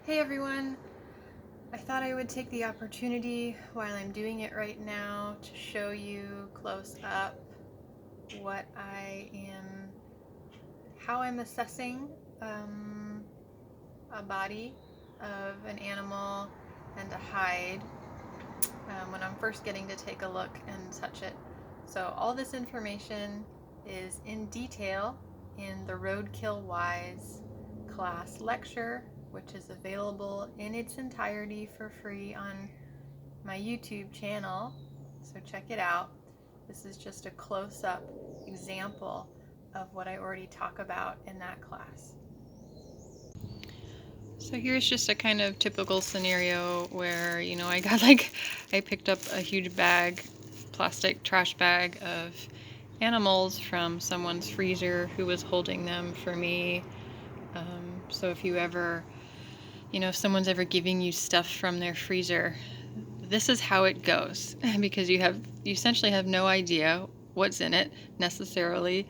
Hey everyone! I thought I would take the opportunity while I'm doing it right now to show you close up how I'm assessing a body of an animal and a hide when I'm first getting to take a look and touch it. So all this information is in detail in the Roadkill Wise class lecture, which is available in its entirety for free on my YouTube channel, so check it out. This is just a close-up example of what I already talk about in that class. So here's just a kind of typical scenario where, I picked up a huge plastic trash bag of animals from someone's freezer who was holding them for me. So if someone's ever giving you stuff from their freezer, this is how it goes, because you essentially have no idea what's in it necessarily,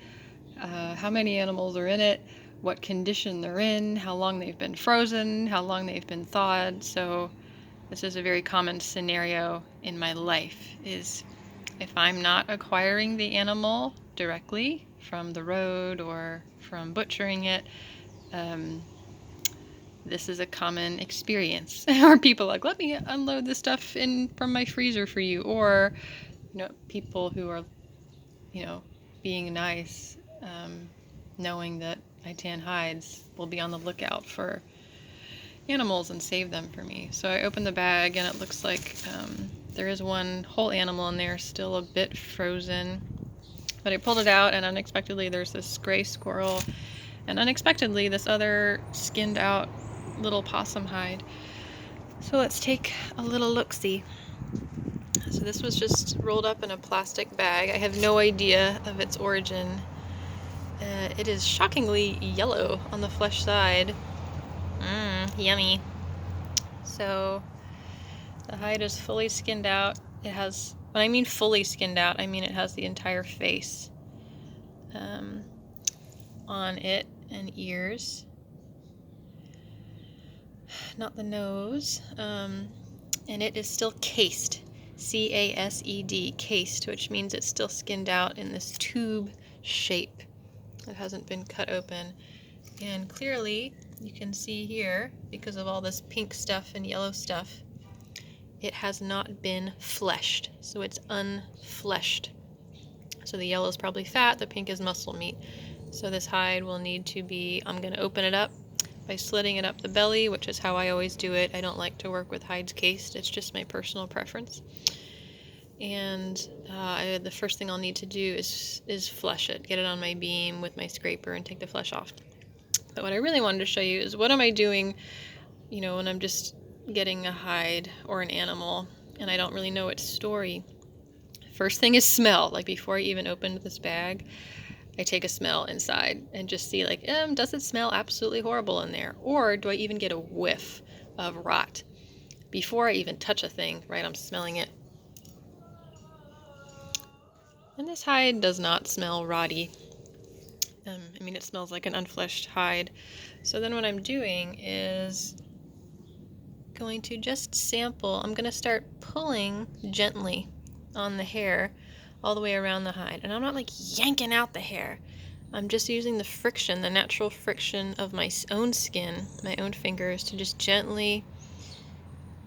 how many animals are in it, what condition they're in, how long they've been frozen, how long they've been thawed. So this is a very common scenario in my life, is if I'm not acquiring the animal directly from the road or from butchering it, this is a common experience. Or people like, let me unload this stuff in from my freezer for you. Or, people who are, being nice, knowing that I tan hides, will be on the lookout for animals and save them for me. So I opened the bag and it looks like there is one whole animal in there, still a bit frozen. But I pulled it out and unexpectedly there's this gray squirrel and unexpectedly this other skinned out little possum hide. So let's take a little look-see. So this was just rolled up in a plastic bag. I have no idea of its origin. It is shockingly yellow on the flesh side. Yummy. So the hide is fully skinned out. It has, when I mean fully skinned out, I mean it has the entire face on it and ears. Not the nose. And it is still cased. C-A-S-E-D, cased, which means it's still skinned out in this tube shape. It hasn't been cut open. And clearly, you can see here, because of all this pink stuff and yellow stuff, it has not been fleshed. So it's unfleshed. So the yellow is probably fat, the pink is muscle meat. So this hide will need to be, I'm going to open it up by slitting it up the belly, which is how I always do it. I don't like to work with hides cased. It's just my personal preference. And the first thing I'll need to do is flesh it, get it on my beam with my scraper and take the flesh off. But what I really wanted to show you is what am I doing, when I'm just getting a hide or an animal and I don't really know its story. First thing is smell. Like before I even opened this bag, I take a smell inside and just see does it smell absolutely horrible in there? Or do I even get a whiff of rot? Before I even touch a thing, right, I'm smelling it. And this hide does not smell rotty. It smells like an unfleshed hide. So then what I'm doing is going to just sample. I'm going to start pulling gently on the hair all the way around the hide. And I'm not yanking out the hair. I'm just using the friction, the natural friction of my own skin, my own fingers, to just gently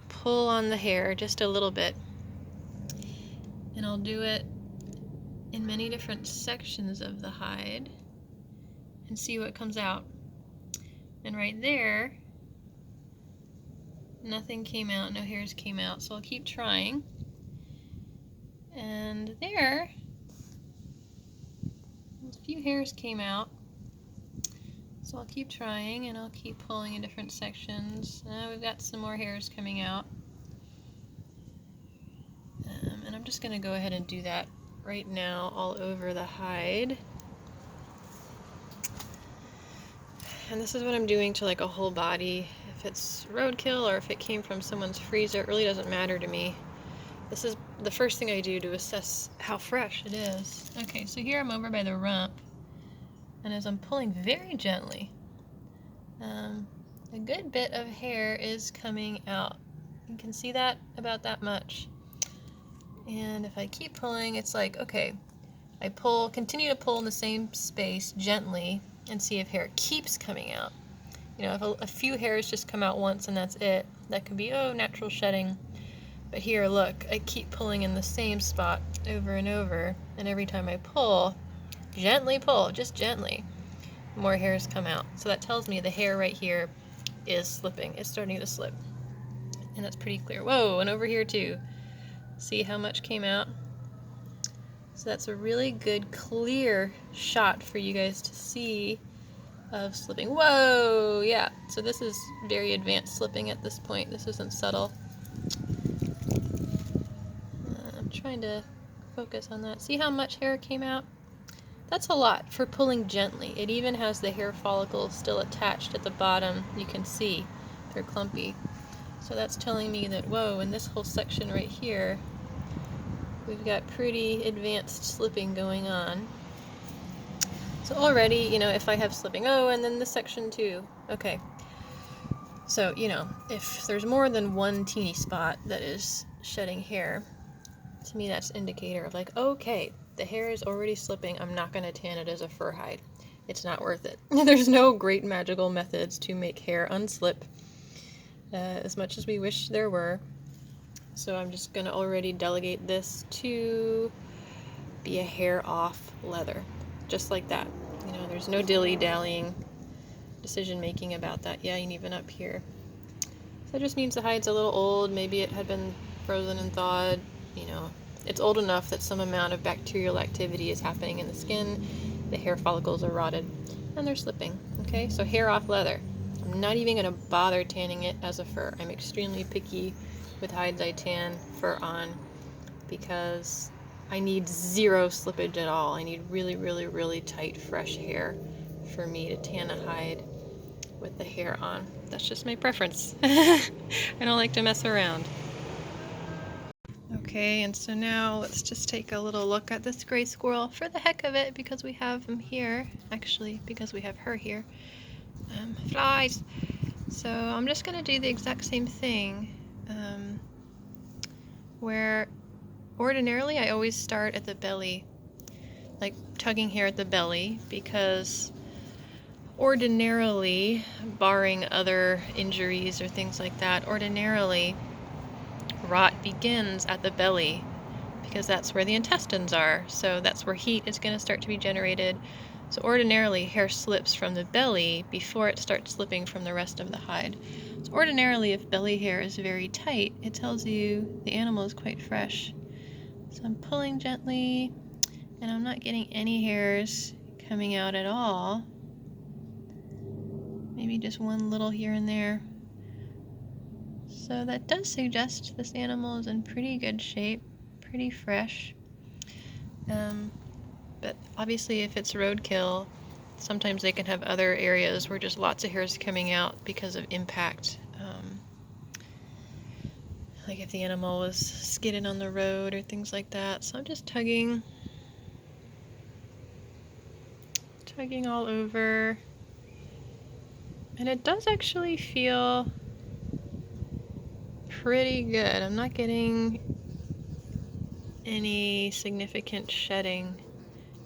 pull on the hair just a little bit. And I'll do it in many different sections of the hide and see what comes out. And right there, nothing came out, no hairs came out, so I'll keep trying. And there, a few hairs came out, so I'll keep trying and I'll keep pulling in different sections. Now we've got some more hairs coming out. And I'm just going to go ahead and do that right now all over the hide. And this is what I'm doing to a whole body. If it's roadkill or if it came from someone's freezer, it really doesn't matter to me. This is the first thing I do to assess how fresh it is. Okay, so here I'm over by the rump, and as I'm pulling very gently, a good bit of hair is coming out. You can see that about that much. And if I keep pulling, it's like, okay, I continue to pull in the same space gently and see if hair keeps coming out. You know, if a few hairs just come out once and that's it, that could be, oh, natural shedding. But here, look, I keep pulling in the same spot over and over, and every time I pull, gently pull, just gently, more hairs come out. So that tells me the hair right here is slipping. It's starting to slip. And that's pretty clear. Whoa, and over here too. See how much came out? So that's a really good, clear shot for you guys to see of slipping. Whoa, yeah. So this is very advanced slipping at this point. This isn't subtle. I'm trying to focus on that. See how much hair came out? That's a lot for pulling gently. It even has the hair follicles still attached at the bottom. You can see they're clumpy. So that's telling me that, whoa, in this whole section right here, we've got pretty advanced slipping going on. So already, you know, if I have slipping, oh, and then this section too. Okay. So, you know, if there's more than one teeny spot that is shedding hair, to me that's an indicator of like, okay, the hair is already slipping. I'm not going to tan it as a fur hide. It's not worth it. There's no great magical methods to make hair unslip, as much as we wish there were. So I'm just going to already delegate this to be a hair off leather. Just like that. You know, there's no dilly-dallying decision making about that. Yeah, and even up here. So it just means the hide's a little old. Maybe it had been frozen and thawed. You know, it's old enough that some amount of bacterial activity is happening in the skin. The hair follicles are rotted and they're slipping. Okay, so hair off leather. I'm not even going to bother tanning it as a fur. I'm extremely picky with hides I tan fur on because I need zero slippage at all. I need really, really, really tight, fresh hair for me to tan a hide with the hair on. That's just my preference. I don't like to mess around. Okay, and so now let's just take a little look at this gray squirrel for the heck of it, because we have him here. Actually, because we have her here. Flies! So I'm just going to do the exact same thing, where ordinarily I always start at the belly, like tugging hair at the belly, because ordinarily, barring other injuries or things like that, ordinarily rot begins at the belly because that's where the intestines are. So that's where heat is going to start to be generated. So ordinarily hair slips from the belly before it starts slipping from the rest of the hide. So ordinarily if belly hair is very tight, it tells you the animal is quite fresh. So I'm pulling gently and I'm not getting any hairs coming out at all. Maybe just one little here and there. So that does suggest this animal is in pretty good shape, pretty fresh. But obviously if it's roadkill, sometimes they can have other areas where just lots of hairs coming out because of impact. Like if the animal was skidded on the road or things like that. So I'm just tugging all over. And it does actually feel pretty good. I'm not getting any significant shedding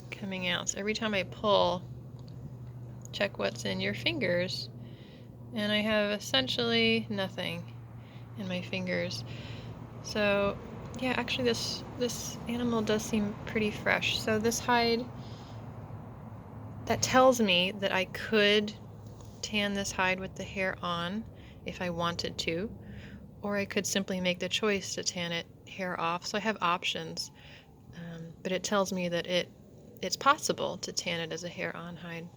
coming out. So every time I pull, check what's in your fingers, and I have essentially nothing in my fingers. So yeah, actually this animal does seem pretty fresh. So this hide, that tells me that I could tan this hide with the hair on if I wanted to, or I could simply make the choice to tan it hair off. So I have options, but it tells me that it's possible to tan it as a hair on hide.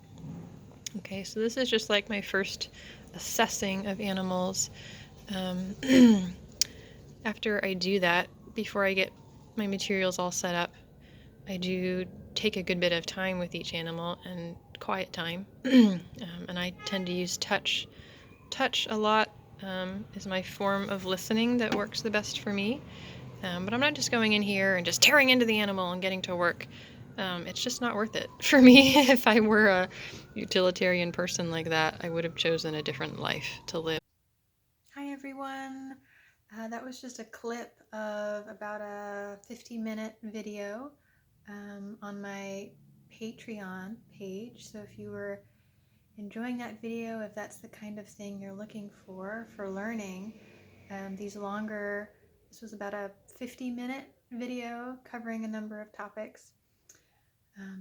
Okay, so this is just like my first assessing of animals. After I do that, before I get my materials all set up, I do take a good bit of time with each animal and quiet time. And I tend to use touch. Touch a lot is my form of listening that works the best for me. But I'm not just going in here and just tearing into the animal and getting to work. It's just not worth it for me. If I were a utilitarian person like that, I would have chosen a different life to live. Hi everyone. That was just a clip of about a 50-minute video on my Patreon page. So if you were enjoying that video, if that's the kind of thing you're looking for learning, this was about a 50-minute video covering a number of topics.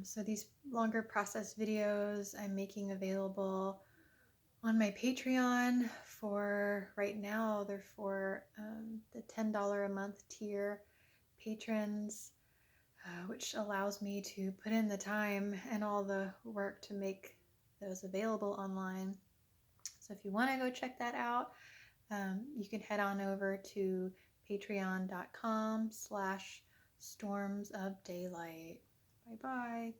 So these longer process videos I'm making available on my Patreon for right now. They're for the $10 a month tier patrons, which allows me to put in the time and all the work to make those available online. So if you want to go check that out, you can head on over to patreon.com/stormsofdaylight. Bye-bye.